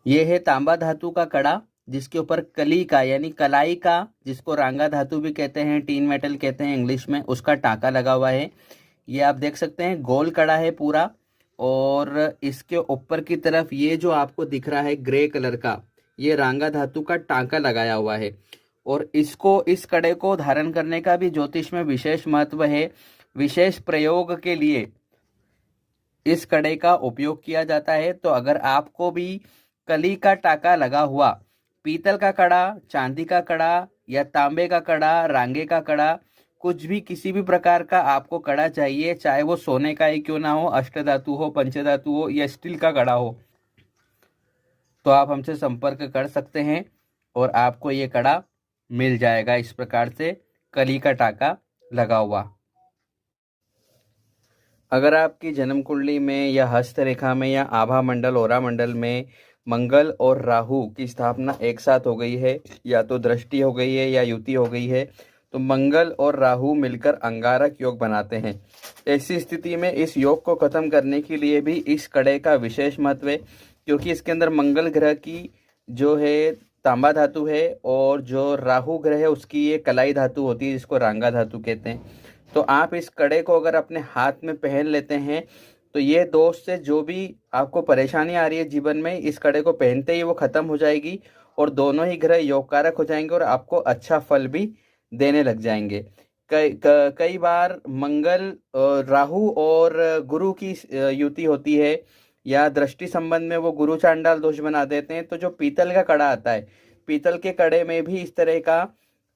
ये है तांबा धातु का कड़ा, जिसके ऊपर कली का यानी कलाई का, जिसको रांगा धातु भी कहते हैं, टीन मेटल कहते हैं इंग्लिश में, उसका टांका लगा हुआ है। ये आप देख सकते हैं गोल कड़ा है पूरा। और इसके ऊपर की तरफ ये जो आपको दिख रहा है ग्रे कलर का, ये रांगा धातु का टांका लगाया हुआ है। और इस कड़े को धारण करने का भी ज्योतिष में विशेष महत्व है। विशेष प्रयोग के लिए इस कड़े का उपयोग किया जाता है। तो अगर आपको भी कली का टाका लगा हुआ पीतल का कड़ा, चांदी का कड़ा या तांबे का कड़ा, रांगे का कड़ा, कुछ भी किसी भी प्रकार का आपको कड़ा चाहिए, चाहे वो सोने का ही क्यों ना हो, अष्टधातु हो, पंचधातु हो या स्टील का कड़ा हो, तो आप हमसे संपर्क कर सकते हैं और आपको ये कड़ा मिल जाएगा इस प्रकार से कली का टाका लगा हुआ। अगर आपकी जन्म कुंडली में या हस्तरेखा में या आभा मंडल ओरा मंडल में मंगल और राहु की स्थापना एक साथ हो गई है, या तो दृष्टि हो गई है या युति हो गई है, तो मंगल और राहु मिलकर अंगारक योग बनाते हैं। ऐसी स्थिति में इस योग को खत्म करने के लिए भी इस कड़े का विशेष महत्व है, क्योंकि इसके अंदर मंगल ग्रह की जो है तांबा धातु है, और जो राहु ग्रह है उसकी ये कलाई धातु होती है, जिसको रांगा धातु कहते हैं। तो आप इस कड़े को अगर अपने हाथ में पहन लेते हैं तो ये दोष से जो भी आपको परेशानी आ रही है जीवन में, इस कड़े को पहनते ही वो खत्म हो जाएगी, और दोनों ही ग्रह योगकारक हो जाएंगे और आपको अच्छा फल भी देने लग जाएंगे। कई बार मंगल, राहु और गुरु की युति होती है, या दृष्टि संबंध में वो गुरु चांडाल दोष बना देते हैं। तो जो पीतल का कड़ा आता है, पीतल के कड़े में भी इस तरह का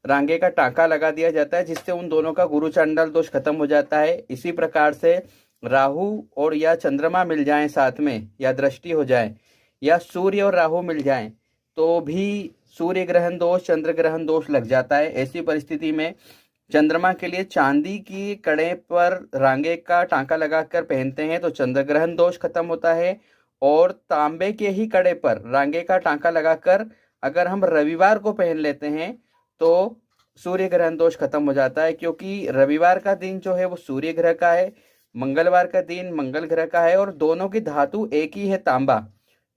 रांगे का टांका लगा दिया जाता है, जिससे उन दोनों का गुरु चांडाल दोष खत्म हो जाता है। इसी प्रकार से राहु और या चंद्रमा मिल जाएं साथ में, या दृष्टि हो जाए, या सूर्य और राहु मिल जाएं, तो भी सूर्य ग्रहण दोष, चंद्र ग्रहण दोष लग जाता है। ऐसी परिस्थिति में चंद्रमा के लिए चांदी की कड़े पर रांगे का टांका लगाकर पहनते हैं तो चंद्र ग्रहण दोष खत्म होता है। और तांबे के ही कड़े पर रांगे का टांका लगाकर अगर हम रविवार को पहन लेते हैं तो सूर्य ग्रहण दोष खत्म हो जाता है, क्योंकि रविवार का दिन जो है वो सूर्य ग्रह का है, मंगलवार का दिन मंगल ग्रह का है, और दोनों की धातु एक ही है तांबा।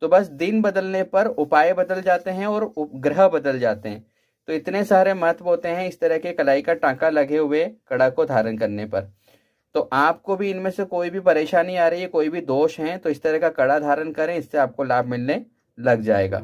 तो बस दिन बदलने पर उपाय बदल जाते हैं और ग्रह बदल जाते हैं। तो इतने सारे महत्व होते हैं इस तरह के कलाई का टांका लगे हुए कड़ा को धारण करने पर। तो आपको भी इनमें से कोई भी परेशानी आ रही है, कोई भी दोष है, तो इस तरह का कड़ा धारण करें, इससे आपको लाभ मिलने लग जाएगा।